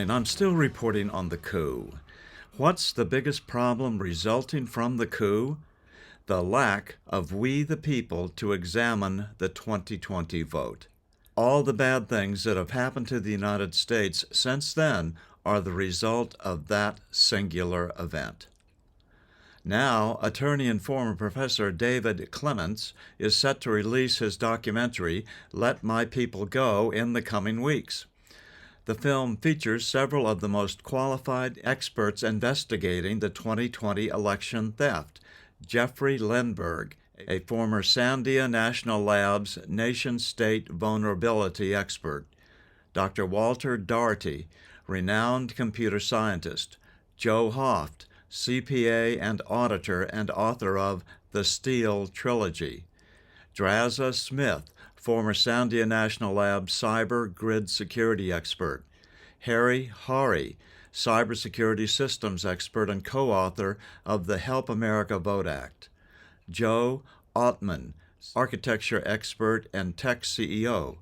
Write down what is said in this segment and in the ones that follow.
morning. I'm still reporting on the coup. What's the biggest problem resulting from the coup? The lack of we the people to examine the 2020 vote. All the bad things that have happened to the United States since then are the result of that singular event. Now, attorney and former Professor David Clements is set to release his documentary, Let My People Go, in the coming weeks. The film features several of the most qualified experts investigating the 2020 election theft. Jeffrey Lindbergh, a former Sandia National Labs nation-state vulnerability expert. Dr. Walter Daugherty, renowned computer scientist. Joe Hoft, CPA and auditor and author of The Steele Trilogy. Draza Smith, former Sandia National Labs cyber grid security expert. Harry Hari, cybersecurity systems expert and co-author of the Help America Vote Act. Joe Ottman, architecture expert and tech CEO.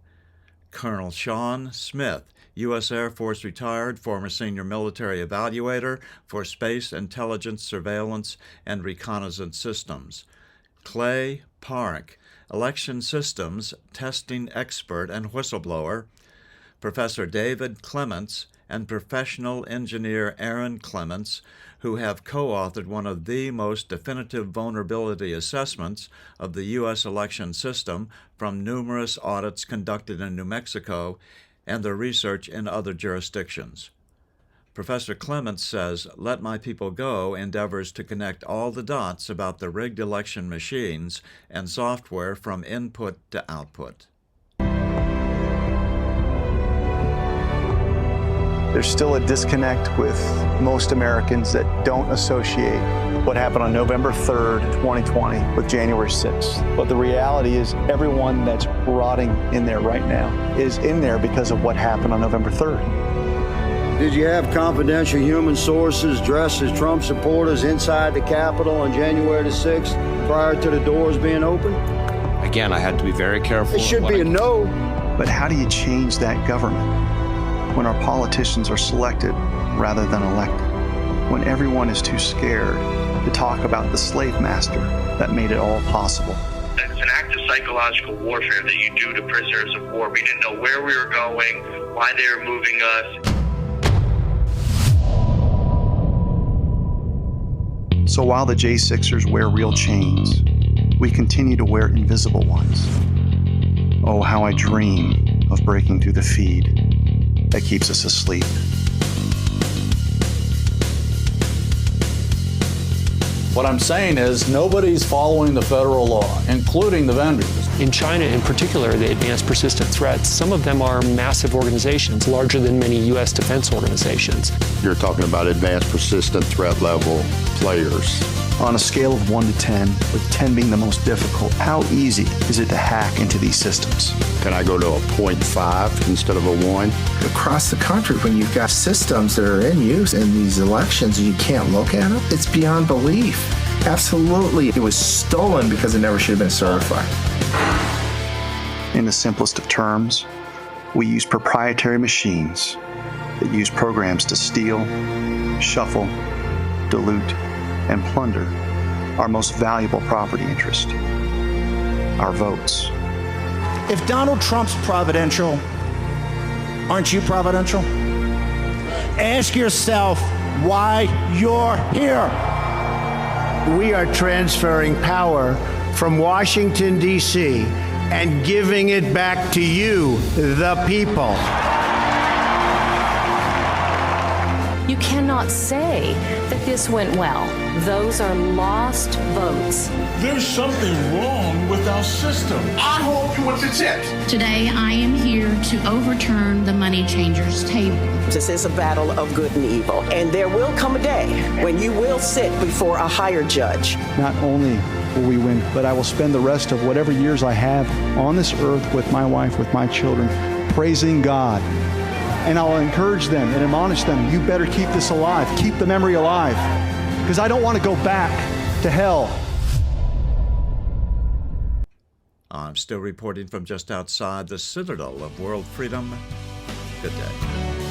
Colonel Sean Smith, U.S. Air Force retired, former senior military evaluator for space intelligence surveillance and reconnaissance systems. Clay Park, election systems testing expert and whistleblower. Professor David Clements and professional engineer Aaron Clements, who have co-authored one of the most definitive vulnerability assessments of the U.S. election system from numerous audits conducted in New Mexico and their research in other jurisdictions. Professor Clements says Let My People Go endeavors to connect all the dots about the rigged election machines and software from input to output. There's still a disconnect with most Americans that don't associate what happened on November 3rd, 2020 with January 6th. But the reality is everyone that's rotting in there right now is in there because of what happened on November 3rd. Did you have confidential human sources dressed as Trump supporters inside the Capitol on January the 6th prior to the doors being open? Again, I had to be very careful. It should be a no. But how do you change that government when our politicians are selected rather than elected? When everyone is too scared to talk about the slave master that made it all possible? It's an act of psychological warfare that you do to prisoners of war. We didn't know where we were going, why they were moving us. So while the J6ers wear real chains, we continue to wear invisible ones. Oh, how I dream of breaking through the feed that keeps us asleep. What I'm saying is nobody's following the federal law, including the vendors. In China in particular, the advanced persistent threats, some of them are massive organizations, larger than many U.S. defense organizations. You're talking about advanced persistent threat level players. On a scale of 1 to 10, with 10 being the most difficult, how easy is it to hack into these systems? Can I go to a 0.5 instead of a 1? Across the country, when you've got systems that are in use in these elections and you can't look at them, it's beyond belief. Absolutely, it was stolen because it never should have been certified. In the simplest of terms, we use proprietary machines that use programs to steal, shuffle, dilute, and plunder our most valuable property interest, our votes. If Donald Trump's providential, aren't you providential? Ask yourself why you're here. We are transferring power from Washington, D.C., and giving it back to you, the people. You cannot say that this went well. Those are lost votes. There's something wrong with our system. I hope you want to tip. Today, I am here to overturn the money changers' table. This is a battle of good and evil, and there will come a day when you will sit before a higher judge. Not only will we win, but I will spend the rest of whatever years I have on this earth with my wife, with my children, praising God. And I'll encourage them and admonish them, you better keep this alive, keep the memory alive, because I don't want to go back to hell. I'm still reporting from just outside the citadel of world freedom. Good day.